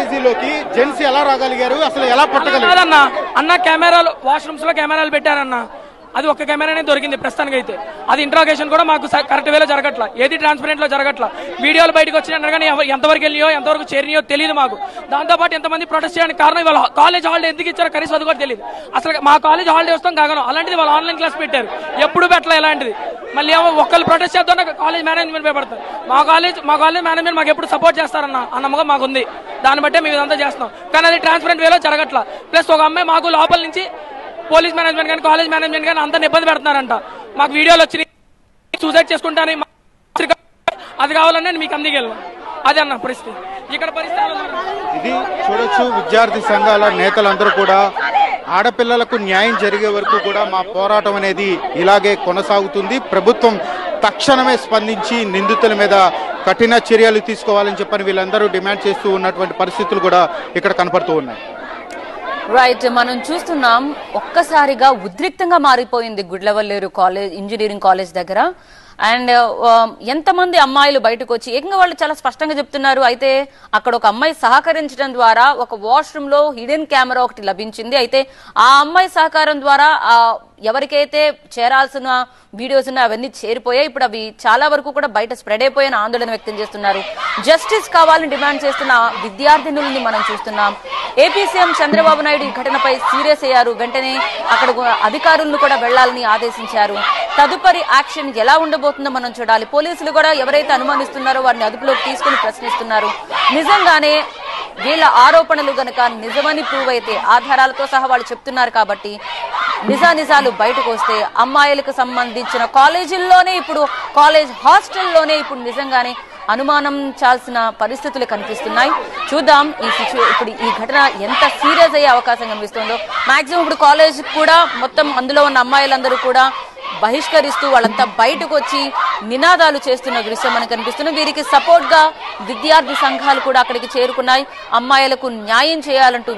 కాలేజీలోకి gents ఎలా రాగలిగారు, అసలు ఎలా పట్టగలిగారు? అన్న కెమెరాలు వాష్రూమ్స్ లో కెమెరాలు పెట్టారన్న, అది ఒక్క కెమెరానే దొరికింది ప్రస్తుతానికి అయితే. అది ఇంట్రాగేషన్ కూడా మాకు కరెక్ట్ వేలో జరగట్లా, ఏది ట్రాన్స్పరెంట్ లో జరగట్లా. వీడియోలు బయటకు వచ్చినా కానీ ఎంతవరకు వెళ్ళియో ఎంతవరకు చేరినాయో తెలియదు మాకు. దాంతోపాటు ఎంతమంది ప్రొటెస్ట్ చేయడానికి కారణం ఇవాళ కాలేజ్ హాలిడే ఎందుకు ఇచ్చారో కనీసం అది కూడా తెలియదు. అసలు మా కాలేజ్ హాలిడే వస్తాం కాగలం, అలాంటిది వాళ్ళు ఆన్లైన్ క్లాస్ పెట్టారు, ఎప్పుడు పెట్టలే ఇలాంటిది. మళ్ళీ ఏమో ఒక్కళ్ళు ప్రొటెస్ట్ చేద్దాం కాలేజ్ మేనేజ్మెంట్ భయపడతారు. మా కాలేజ్ మేనేజ్మెంట్ మాకు ఎప్పుడు సపోర్ట్ చేస్తారన్న నమ్మకం మాకు ఉంది, దాన్ని బట్టే మేము ఇదంతా చేస్తాం. కానీ అది ట్రాన్స్పరెంట్ వేలో జరగట్లా. ప్లస్ ఒక అమ్మాయి మాకు లోపల నుంచి పోలీస్ మేనేజ్మెంట్ కానీ కాలేజ్ మేనేజ్మెంట్ కానీ అందరిని ఇబ్బంది పెడుతున్నారంట. మాకు వీడియోలు వచ్చినాయి, సూసైడ్ చేసుకుంటాను అది కావాలని నేను మీకు అందుకు వెళ్ళాను. అదే అన్న పరిస్థితి ఇక్కడ ఇది చూడొచ్చు. విద్యార్థి సంఘాల నేతలందరూ కూడా ఆడపిల్లలకు న్యాయం జరిగే వరకు కూడా మా పోరాటం అనేది ఇలాగే కొనసాగుతుంది. ప్రభుత్వం తక్షణమే స్పందించి నిందితుల మీద కఠిన చర్యలు తీసుకోవాలని చెప్పని వీళ్ళందరూ డిమాండ్ చేస్తూ ఉన్నటువంటి పరిస్థితులు కూడా ఇక్కడ కనపడుతూ ఉన్నాయి. రైట్, మనం చూస్తున్నాం ఒక్కసారిగా ఉద్రిక్తంగా మారిపోయింది గుడ్లవల్లేరు కాలేజ్ ఇంజనీరింగ్ కాలేజ్ దగ్గర. అండ్ ఎంతమంది అమ్మాయిలు బయటకు వచ్చి ఏకంగా వాళ్ళు చాలా స్పష్టంగా చెప్తున్నారు. అయితే అక్కడ ఒక అమ్మాయి సహకరించడం ద్వారా ఒక వాష్రూమ్ లో హిడెన్ కెమెరా ఒకటి లభించింది. అయితే ఆ అమ్మాయి సహకారం ద్వారా ఎవరికైతే చేరాల్సిన వీడియోస్ ఉన్నాయో అవన్నీ చేరిపోయాయి. ఇప్పుడు అవి చాలా వరకు కూడా బయట స్ప్రెడ్ అయిపోయాయని ఆందోళన వ్యక్తం చేస్తున్నారు. జస్టిస్ కావాలని డిమాండ్ చేస్తున్న విద్యార్థినుల్ని మనం చూస్తున్నాం. ఏపీ సీఎం చంద్రబాబు నాయుడు ఈ ఘటనపై సీరియస్ అయ్యారు. వెంటనే అక్కడ అధికారులను కూడా వెళ్లాలని ఆదేశించారు. తదుపరి యాక్షన్ ఎలా ఉండబోతుందో మనం చూడాలి. పోలీసులు కూడా ఎవరైతే అనుమానిస్తున్నారో వారిని అదుపులోకి తీసుకుని ప్రశ్నిస్తున్నారు. నిజంగానే వీళ్ళ ఆరోపణలు గనక నిజమని ప్రూవ్ అయితే ఆధారాలతో సహా వాళ్ళు చెప్తున్నారు కాబట్టి నిజాలు బయటకు వస్తే అమ్మాయిలకు సంబంధించిన కాలేజీల్లోనే ఇప్పుడు కాలేజ్ హాస్టల్లోనే ఇప్పుడు నిజంగానే అనుమానించాల్సిన పరిస్థితులు కనిపిస్తున్నాయి. చూద్దాం ఇప్పుడు ఈ ఘటన ఎంత సీరియస్ అయ్యే అవకాశం కనిపిస్తుందో. మాక్సిమం ఇప్పుడు కాలేజ్ కూడా మొత్తం అందులో ఉన్న అమ్మాయిలందరూ కూడా బహిష్కరిస్తూ వాళ్ళంతా బయటకు వచ్చి నినాదాలు చేస్తున్న దృశ్యం మనకు కనిపిస్తుంది. వీరికి సపోర్ట్ గా విద్యార్థి సంఘాలు కూడా అక్కడికి చేరుకున్నాయి. అమ్మాయిలకు న్యాయం చేయాలంటూ